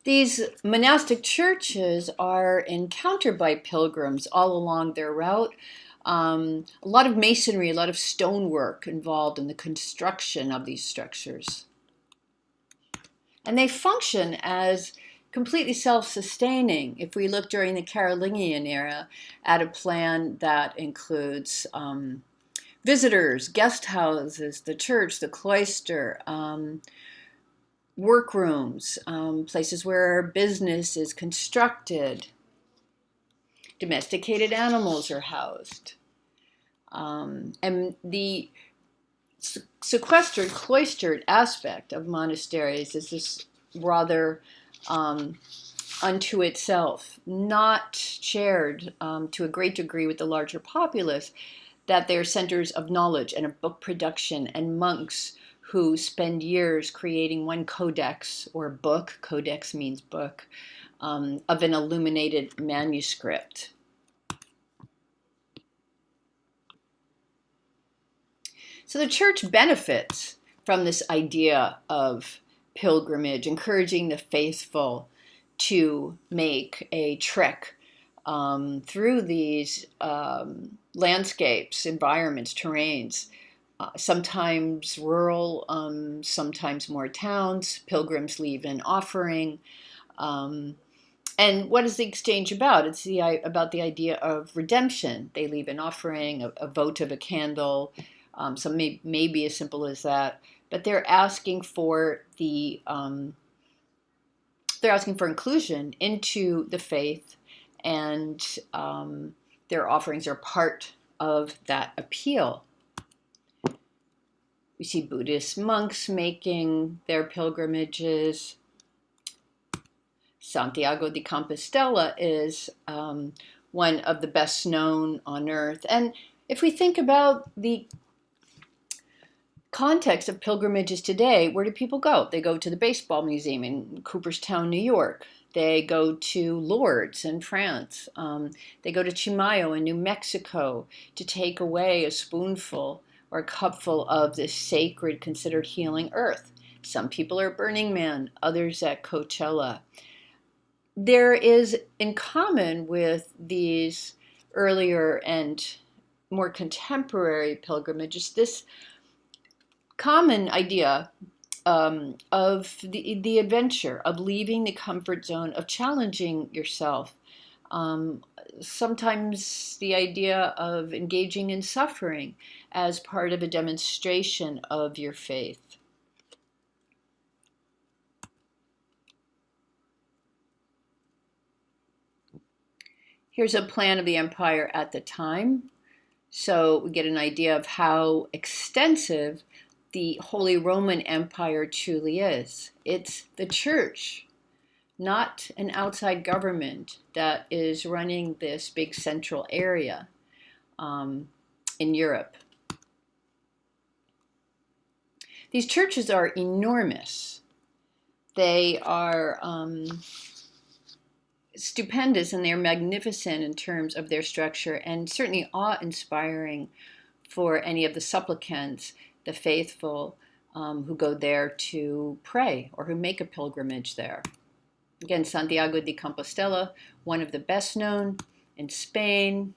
These monastic churches are encountered by pilgrims all along their route. A lot of masonry, a lot of stonework involved in the construction of these structures. And they function as completely self-sustaining. If we look during the Carolingian era at a plan that includes visitors, guest houses, the church, the cloister, workrooms, places where business is constructed, domesticated animals are housed. And the sequestered, cloistered aspect of monasteries is this rather unto itself, not shared to a great degree with the larger populace, that they're centers of knowledge and of book production, and monks who spend years creating one codex or book, codex means book, of an illuminated manuscript. So the church benefits from this idea of pilgrimage, encouraging the faithful to make a trek through these landscapes, environments, terrains, sometimes rural, sometimes more towns. Pilgrims leave an offering. And what is the exchange about? It's about the idea of redemption. They leave an offering, a vote of a candle, some maybe as simple as that. But they're asking for they're asking for inclusion into the faith, and their offerings are part of that appeal. We see Buddhist monks making their pilgrimages. Santiago de Compostela is one of the best known on earth. And if we think about the context of pilgrimages today, where do people go? They go to the baseball museum in Cooperstown, New York. They go to Lourdes in France. They go to Chimayo in New Mexico to take away a spoonful or a cupful of this sacred, considered healing earth. Some people are at Burning Man, others at Coachella. There is in common with these earlier and more contemporary pilgrimages this common idea of the adventure, of leaving the comfort zone, of challenging yourself. Sometimes the idea of engaging in suffering as part of a demonstration of your faith. Here's a plan of the empire at the time. So we get an idea of how extensive the Holy Roman Empire truly is. It's the church, not an outside government, that is running this big central area in Europe. These churches are enormous. They are stupendous, and they're magnificent in terms of their structure, and certainly awe-inspiring for any of the supplicants, the faithful who go there to pray or who make a pilgrimage there. Again, Santiago de Compostela, one of the best known in Spain.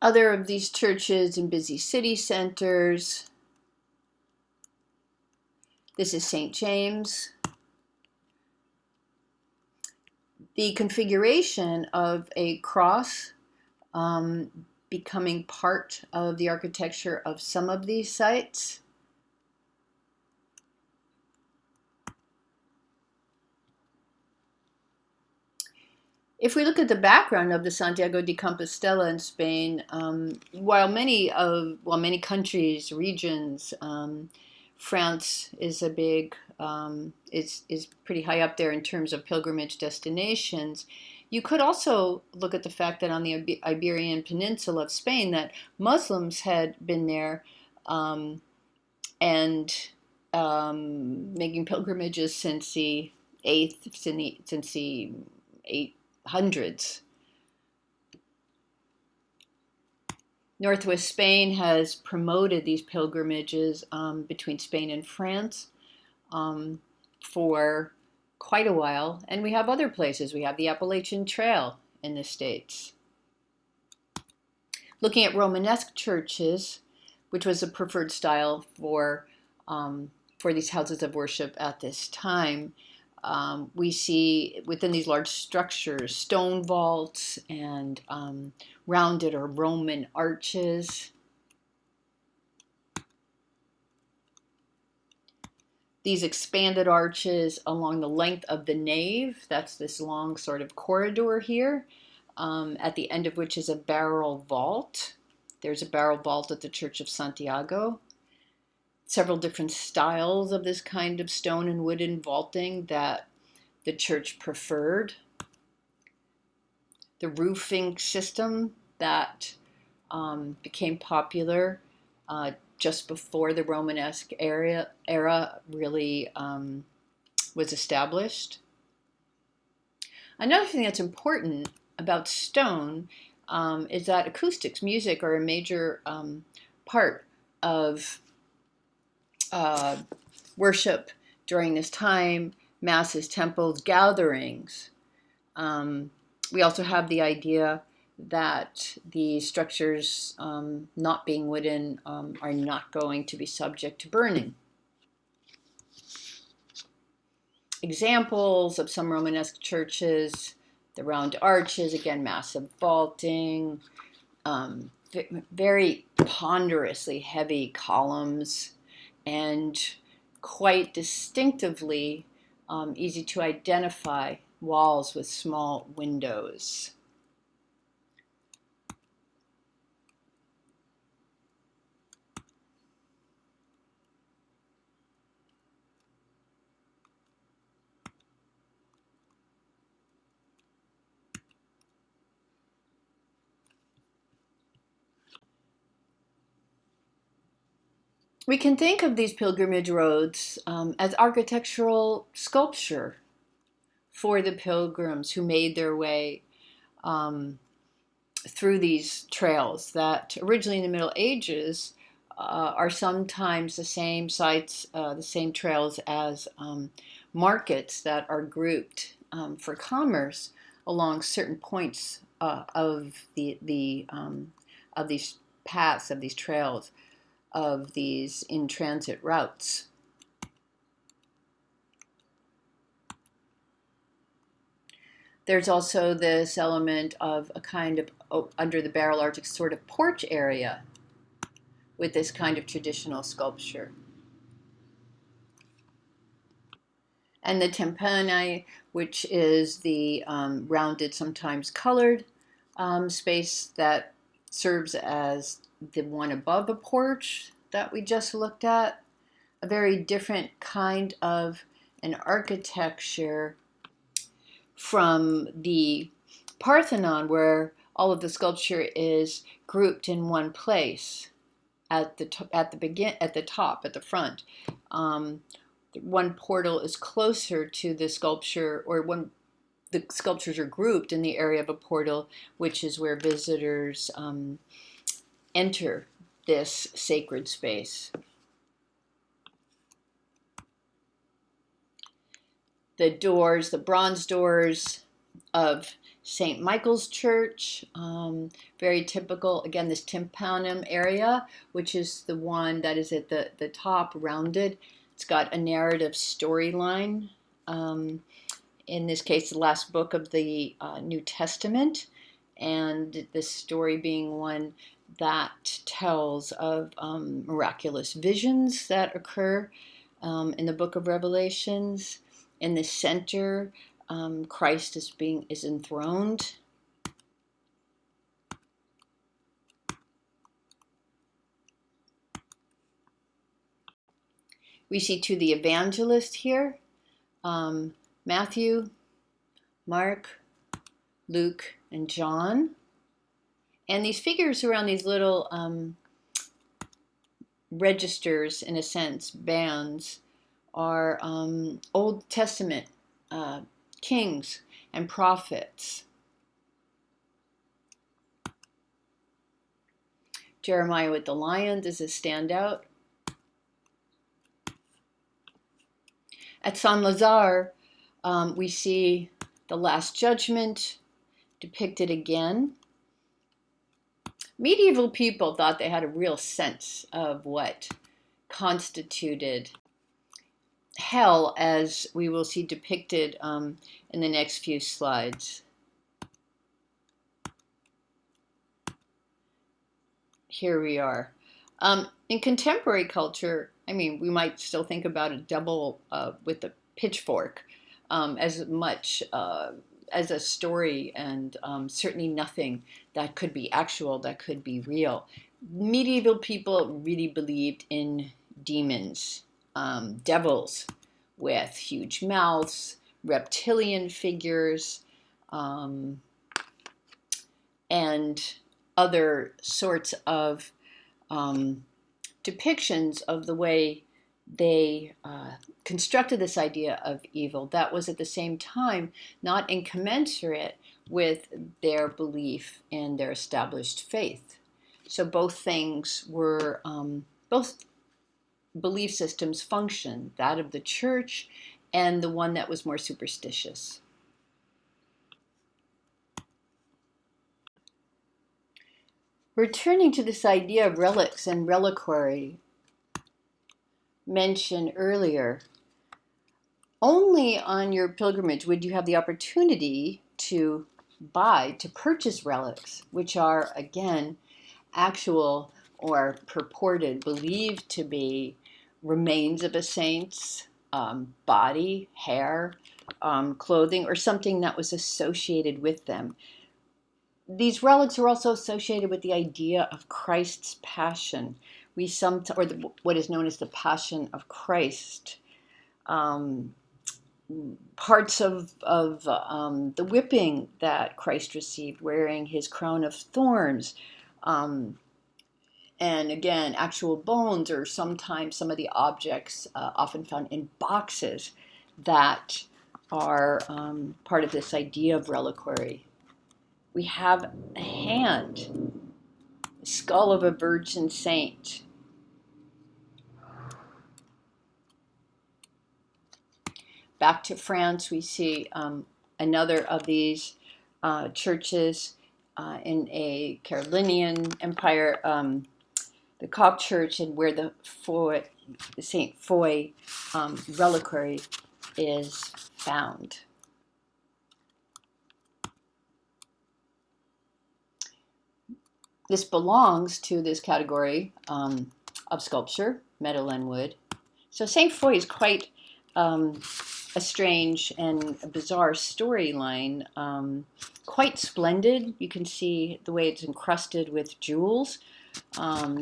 Other of these churches in busy city centers. This is St. James. The configuration of a cross becoming part of the architecture of some of these sites. If we look at the background of the Santiago de Compostela in Spain, while many countries, regions, France is a big, is pretty high up there in terms of pilgrimage destinations. You could also look at the fact that on the Iberian Peninsula of Spain, that Muslims had been there and making pilgrimages since the 800s. Northwest Spain has promoted these pilgrimages between Spain and France um, for quite a while. And we have other places. We have the Appalachian Trail in the States. Looking at Romanesque churches, which was the preferred style for these houses of worship at this time, we see within these large structures stone vaults and rounded or Roman arches. These expanded arches along the length of the nave, that's this long sort of corridor here, at the end of which is a barrel vault. There's a barrel vault at the Church of Santiago. Several different styles of this kind of stone and wooden vaulting that the church preferred. The roofing system that became popular just before the Romanesque era really was established. Another thing that's important about stone is that acoustics, music, are a major part of worship during this time, masses, temples, gatherings. We also have the idea that the structures, not being wooden, are not going to be subject to burning. Examples of some Romanesque churches: the round arches, again, massive vaulting, very ponderously heavy columns, and quite distinctively easy to identify walls with small windows. We can think of these pilgrimage roads as architectural sculpture for the pilgrims who made their way through these trails that originally in the Middle Ages are sometimes the same sites, the same trails as markets that are grouped for commerce along certain points of of these paths, of these trails, of these in-transit routes. There's also this element of a kind of under the barrel arch sort of porch area with this kind of traditional sculpture. And the tympani, which is the rounded, sometimes colored space that serves as the one above a porch that we just looked at. A very different kind of an architecture from the Parthenon, where all of the sculpture is grouped in one place at the top, at the front. One portal is closer to the sculpture, or the sculptures are grouped in the area of a portal, which is where visitors enter this sacred space. The doors, the bronze doors of St. Michael's Church, very typical, again, this tympanum area, which is the one that is at the top, rounded. It's got a narrative storyline. In this case, the last book of the New Testament, and the story being one that tells of miraculous visions that occur in the book of Revelations. In the center, Christ is enthroned. We see to the evangelist here, Matthew, Mark, Luke, and John. And these figures around these little registers, in a sense, bands, are Old Testament kings and prophets. Jeremiah with the lions is a standout. At Saint Lazare, we see the Last Judgment depicted again. Medieval people thought they had a real sense of what constituted hell, as we will see depicted in the next few slides. Here we are. In contemporary culture, I mean, we might still think about a devil with a pitchfork as much as a story, and certainly nothing that could be actual, that could be real. Medieval people really believed in demons, devils with huge mouths, reptilian figures, and other sorts of depictions of the way they constructed this idea of evil that was at the same time not incommensurate with their belief in their established faith. So both things were, both belief systems function, that of the church and the one that was more superstitious. Returning to this idea of relics and reliquary mentioned earlier, only on your pilgrimage would you have the opportunity to purchase relics, which are, again, actual or purported, believed to be remains of a saint's body, hair, clothing, or something that was associated with them. These relics are also associated with the idea of Christ's passion. What is known as the Passion of Christ. Parts of the whipping that Christ received, wearing his crown of thorns, and again, actual bones, or sometimes some of the objects often found in boxes that are part of this idea of reliquary. We have a hand, the skull of a virgin saint. Back to France, we see another of these churches in a Carolingian empire, the Coptic Church, and where the Saint Foy reliquary is found. This belongs to this category of sculpture, metal and wood. So Saint Foy is quite a strange and a bizarre storyline. Quite splendid. You can see the way it's encrusted with jewels.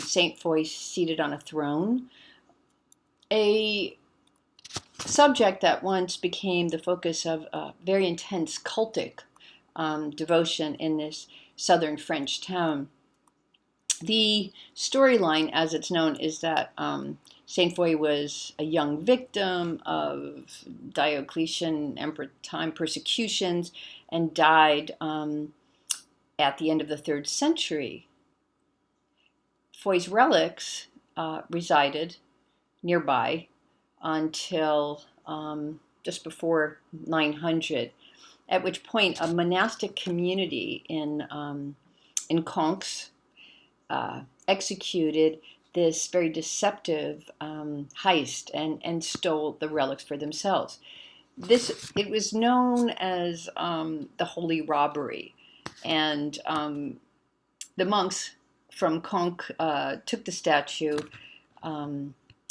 Saint Foy seated on a throne. A subject that once became the focus of very intense cultic devotion in this southern French town. The storyline, as it's known, is that Saint Foy was a young victim of Diocletian emperor time persecutions and died at the end of the 3rd century. Foy's relics resided nearby until just before 900, at which point a monastic community in Conques executed this very deceptive heist and stole the relics for themselves. It was known as the Holy Robbery, and the monks from Conques took the statue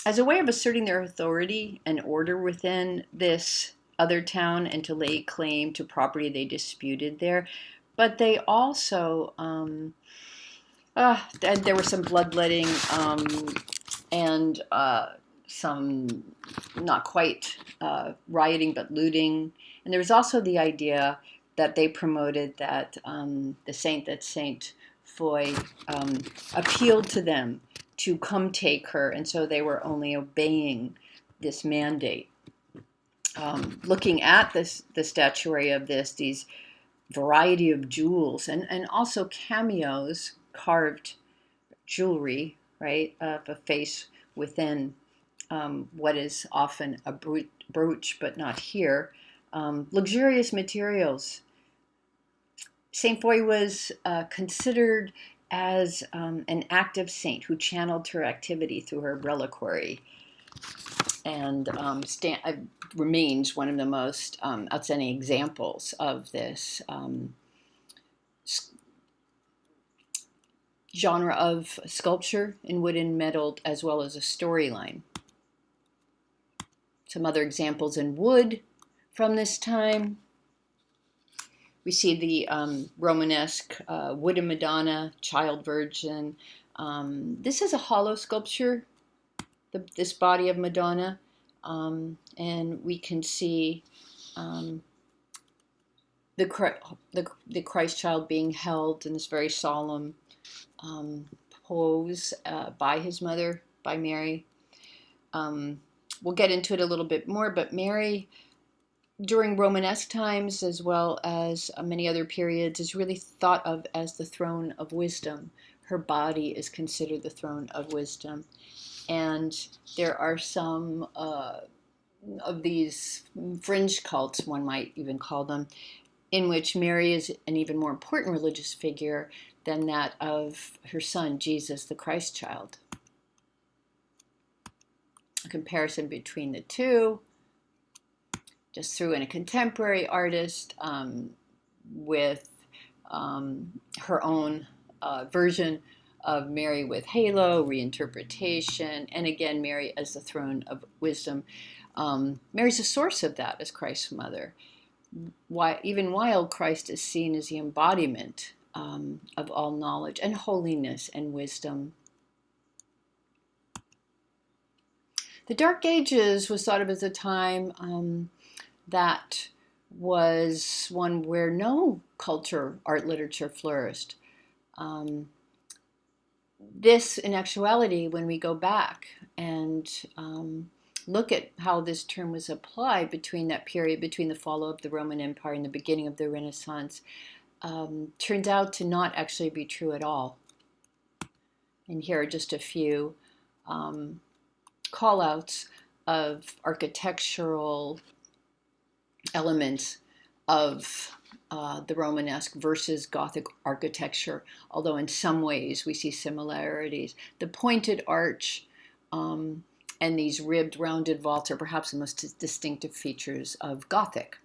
as a way of asserting their authority and order within this other town and to lay claim to property they disputed there. But they also there was some bloodletting and some not quite rioting, but looting. And there was also the idea that they promoted that Saint Foy appealed to them to come take her, and so they were only obeying this mandate. Looking at the statuary of these variety of jewels and also cameos carved jewelry, right, of a face within what is often a brooch, but not here. Luxurious materials. Saint Foy was considered as an active saint who channeled her activity through her reliquary, and remains one of the most outstanding examples of this genre of sculpture in wood and metal, as well as a storyline. Some other examples in wood from this time. We see the Romanesque wooden Madonna, Child Virgin. This is a hollow sculpture, this body of Madonna, and we can see the Christ child being held in this very solemn pose by his mother, by Mary. We'll get into it a little bit more, but Mary, during Romanesque times, as well as many other periods, is really thought of as the throne of wisdom. Her body is considered the throne of wisdom. And there are some of these fringe cults, one might even call them, in which Mary is an even more important religious figure than that of her son, Jesus, the Christ child. A comparison between the two, just threw in a contemporary artist with her own version of Mary with halo, reinterpretation, and again, Mary as the throne of wisdom. Mary's a source of that as Christ's mother. Even while Christ is seen as the embodiment of all knowledge and holiness and wisdom. The Dark Ages was thought of as a time that was one where no culture, art, literature flourished. This, in actuality, when we go back and look at how this term was applied between that period, between the fall of the Roman Empire and the beginning of the Renaissance, turns out to not actually be true at all. And here are just a few call-outs of architectural elements of the Romanesque versus Gothic architecture, although in some ways we see similarities. The pointed arch and these ribbed, rounded vaults are perhaps the most distinctive features of Gothic.